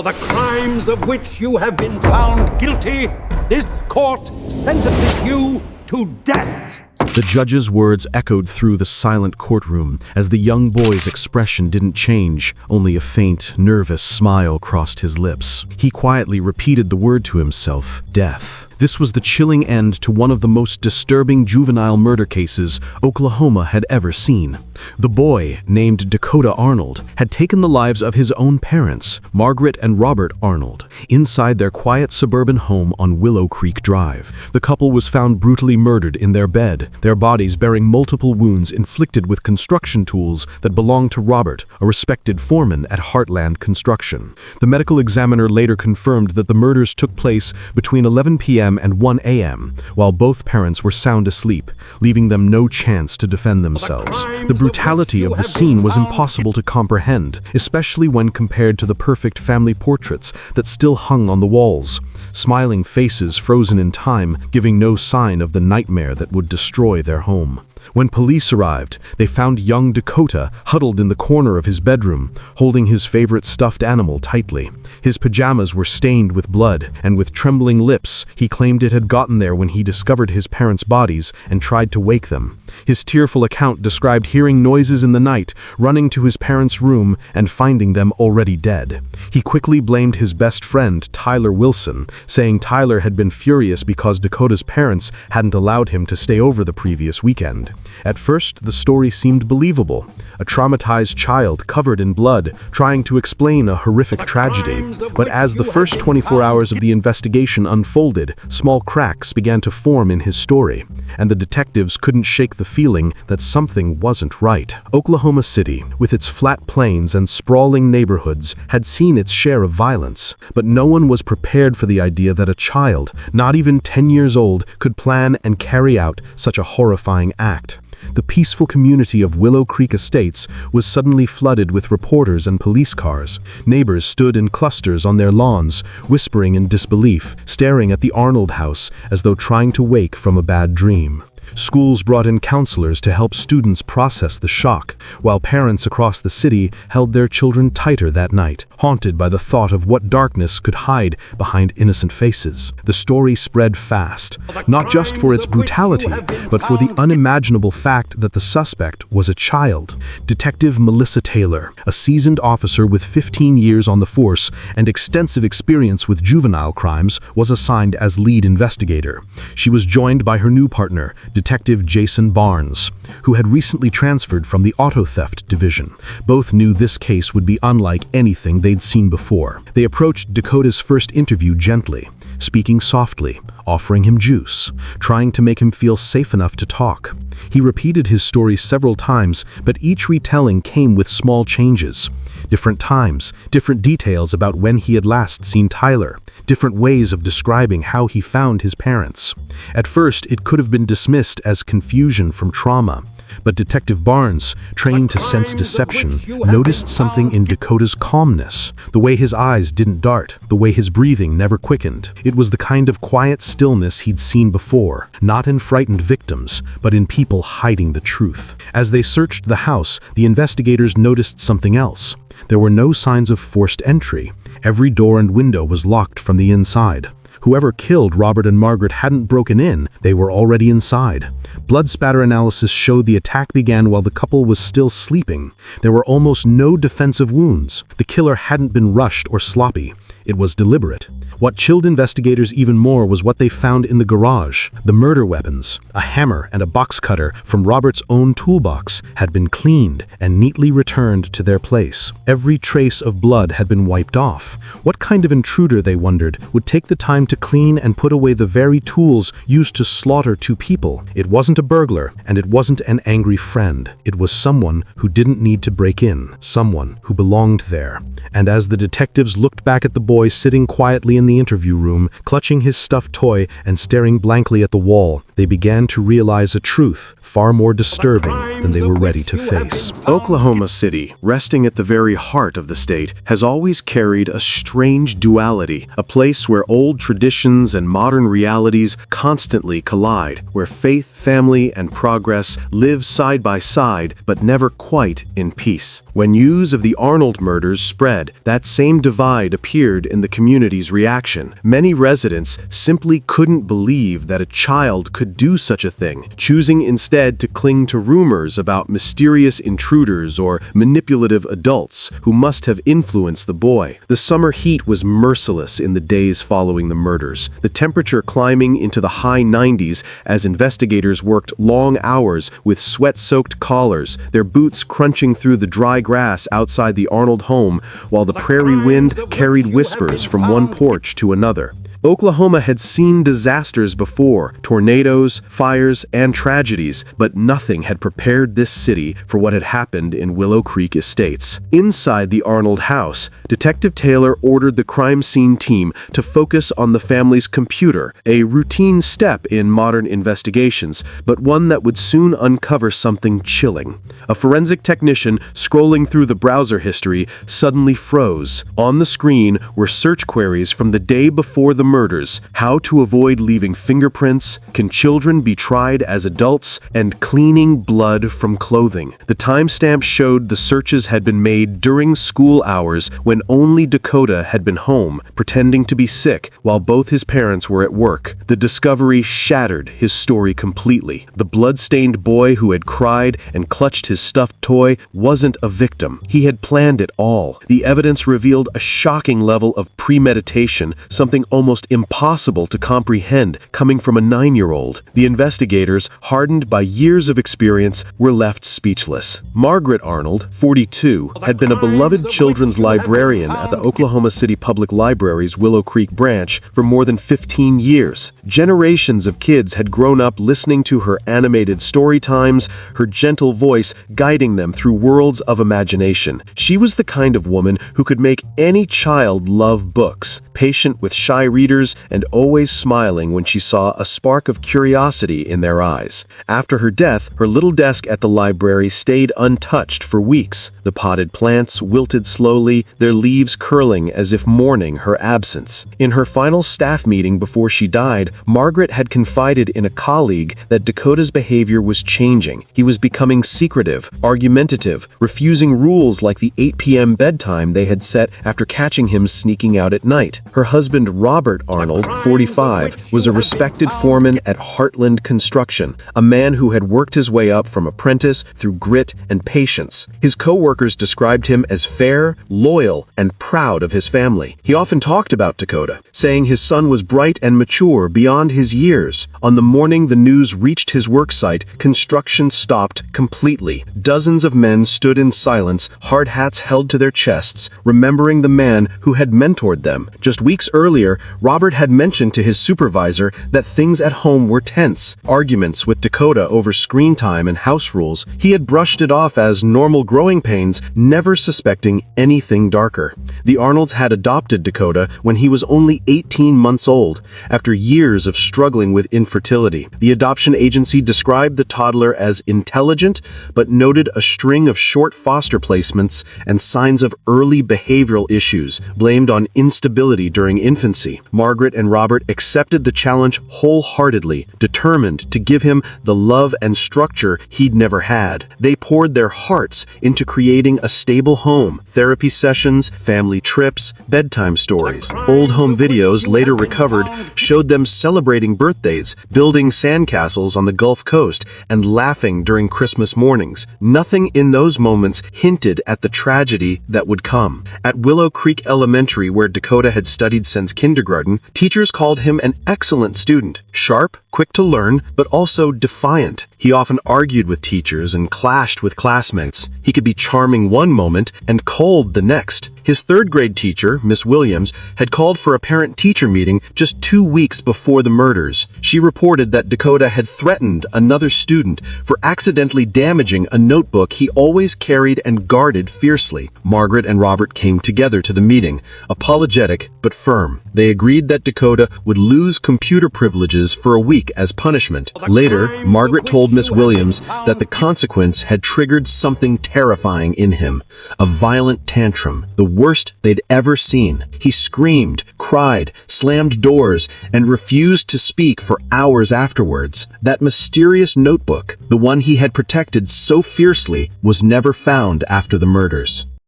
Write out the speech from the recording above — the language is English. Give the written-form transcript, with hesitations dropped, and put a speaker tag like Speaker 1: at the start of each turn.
Speaker 1: For the crimes of which you have been found guilty, this court sentences you to death.
Speaker 2: The judge's words echoed through the silent courtroom as the young boy's expression didn't change, only a faint, nervous smile crossed his lips. He quietly repeated the word to himself, death. This was the chilling end to one of the most disturbing juvenile murder cases Oklahoma had ever seen. The boy, named Dakota Arnold, had taken the lives of his own parents, Margaret and Robert Arnold, inside their quiet suburban home on Willow Creek Drive. The couple was found brutally murdered in their bed, their bodies bearing multiple wounds inflicted with construction tools that belonged to Robert, a respected foreman at Heartland Construction. The medical examiner later confirmed that the murders took place between 11 p.m. and 1 a.m., while both parents were sound asleep, leaving them no chance to defend themselves. The brutality of the scene was impossible to comprehend, especially when compared to the perfect family portraits that still hung on the walls. Smiling faces frozen in time, giving no sign of the nightmare that would destroy their home. When police arrived, they found young Dakota huddled in the corner of his bedroom, holding his favorite stuffed animal tightly. His pajamas were stained with blood, and with trembling lips, he claimed it had gotten there when he discovered his parents' bodies and tried to wake them. His tearful account described hearing noises in the night, running to his parents' room, and finding them already dead. He quickly blamed his best friend, Tyler Wilson, saying Tyler had been furious because Dakota's parents hadn't allowed him to stay over the previous weekend. At first, the story seemed believable. A traumatized child covered in blood, trying to explain a horrific tragedy. But as the first 24 hours of the investigation unfolded, small cracks began to form in his story, and the detectives couldn't shake the feeling that something wasn't right. Oklahoma City, with its flat plains and sprawling neighborhoods, had seen its share of violence, but no one was prepared for the idea that a child, not even 10 years old, could plan and carry out such a horrifying act. The peaceful community of Willow Creek Estates was suddenly flooded with reporters and police cars. Neighbors stood in clusters on their lawns, whispering in disbelief, staring at the Arnold house as though trying to wake from a bad dream. Schools brought in counselors to help students process the shock, while parents across the city held their children tighter that night, haunted by the thought of what darkness could hide behind innocent faces. The story spread fast, not just for its brutality, but for the unimaginable fact that the suspect was a child. Detective Melissa Taylor, a seasoned officer with 15 years on the force and extensive experience with juvenile crimes, was assigned as lead investigator. She was joined by her new partner, Detective Jason Barnes, who had recently transferred from the auto theft division. Both knew this case would be unlike anything they'd seen before. They approached Dakota's first interview gently, speaking softly, offering him juice, trying to make him feel safe enough to talk. He repeated his story several times, but each retelling came with small changes. Different times, different details about when he had last seen Tyler, different ways of describing how he found his parents. At first, it could have been dismissed as confusion from trauma, but Detective Barnes, trained to sense deception, noticed something in Dakota's calmness, the way his eyes didn't dart, the way his breathing never quickened. It was the kind of quiet stillness he'd seen before, not in frightened victims, but in people hiding the truth. As they searched the house, the investigators noticed something else. There were no signs of forced entry. Every door and window was locked from the inside. Whoever killed Robert and Margaret hadn't broken in, they were already inside. Blood spatter analysis showed the attack began while the couple was still sleeping. There were almost no defensive wounds. The killer hadn't been rushed or sloppy. It was deliberate. What chilled investigators even more was what they found in the garage. The murder weapons, a hammer and a box cutter from Robert's own toolbox, had been cleaned and neatly returned to their place. Every trace of blood had been wiped off. What kind of intruder, they wondered, would take the time to clean and put away the very tools used to slaughter two people? It wasn't a burglar, and it wasn't an angry friend. It was someone who didn't need to break in, someone who belonged there. And as the detectives looked back at the boy sitting quietly in the interview room, clutching his stuffed toy and staring blankly at the wall, they began to realize a truth far more disturbing than they were ready to face. Oklahoma City, resting at the very heart of the state, has always carried a strange duality, a place where old traditions and modern realities constantly collide, where faith, family, and progress live side by side but never quite in peace. When news of the Arnold murders spread, that same divide appeared in the community's reaction. Many residents simply couldn't believe that a child could do such a thing, choosing instead to cling to rumors about mysterious intruders or manipulative adults who must have influenced the boy. The summer heat was merciless in the days following the murders, the temperature climbing into the high 90s as investigators worked long hours with sweat-soaked collars, their boots crunching through the dry grass outside the Arnold home, while the prairie wind carried whispers from one porch to another. Oklahoma had seen disasters before, tornadoes, fires, and tragedies, but nothing had prepared this city for what had happened in Willow Creek Estates. Inside the Arnold house, Detective Taylor ordered the crime scene team to focus on the family's computer, a routine step in modern investigations, but one that would soon uncover something chilling. A forensic technician scrolling through the browser history suddenly froze. On the screen were search queries from the day before the murders: how to avoid leaving fingerprints, can children be tried as adults, and cleaning blood from clothing. The timestamp showed the searches had been made during school hours when only Dakota had been home, pretending to be sick while both his parents were at work. The discovery shattered his story completely. The blood-stained boy who had cried and clutched his stuffed toy wasn't a victim. He had planned it all. The evidence revealed a shocking level of premeditation, something almost impossible to comprehend coming from a 9-year-old. The investigators, hardened by years of experience, were left speechless. Margaret Arnold, 42, had been a beloved children's librarian at the Oklahoma City Public Library's Willow Creek branch for more than 15 years. Generations of kids had grown up listening to her animated story times, her gentle voice guiding them through worlds of imagination. She was the kind of woman who could make any child love books, patient with shy readers and always smiling when she saw a spark of curiosity in their eyes. After her death, her little desk at the library stayed untouched for weeks. The potted plants wilted slowly, their leaves curling as if mourning her absence. In her final staff meeting before she died, Margaret had confided in a colleague that Dakota's behavior was changing. He was becoming secretive, argumentative, refusing rules like the 8 p.m. bedtime they had set after catching him sneaking out at night. Her husband, Robert Arnold, 45, was a respected foreman at Heartland Construction, a man who had worked his way up from apprentice through grit and patience. His co-workers described him as fair, loyal, and proud of his family. He often talked about Dakota, saying his son was bright and mature beyond his years. On the morning the news reached his worksite, construction stopped completely. Dozens of men stood in silence, hard hats held to their chests, remembering the man who had mentored them. Just weeks earlier, Robert had mentioned to his supervisor that things at home were tense. Arguments with Dakota over screen time and house rules. He had brushed it off as normal growing pains, never suspecting anything darker. The Arnolds had adopted Dakota when he was only 18 months old, after years of struggling with infertility. The adoption agency described the toddler as intelligent, but noted a string of short foster placements and signs of early behavioral issues, blamed on instability during infancy. Margaret and Robert accepted the challenge wholeheartedly, determined to give him the love and structure he'd never had. They poured their hearts into creating a stable home, therapy sessions, family trips, bedtime stories. Old home videos later recovered showed them celebrating birthdays, building sandcastles on the Gulf Coast, and laughing during Christmas mornings. Nothing in those moments hinted at the tragedy that would come. At Willow Creek Elementary, where Dakota had studied since kindergarten, teachers called him an excellent student, sharp, quick to learn, but also defiant. He often argued with teachers and clashed with classmates. He could be charming one moment and cold the next. His third-grade teacher, Miss Williams, had called for a parent-teacher meeting just 2 weeks before the murders. She reported that Dakota had threatened another student for accidentally damaging a notebook he always carried and guarded fiercely. Margaret and Robert came together to the meeting, apologetic but firm. They agreed that Dakota would lose computer privileges for a week week as punishment. Later, Margaret told Miss Williams that the consequence had triggered something terrifying in him, a violent tantrum, the worst they'd ever seen. He screamed, cried, slammed doors, and refused to speak for hours afterwards. That mysterious notebook, the one he had protected so fiercely, was never found after the murders.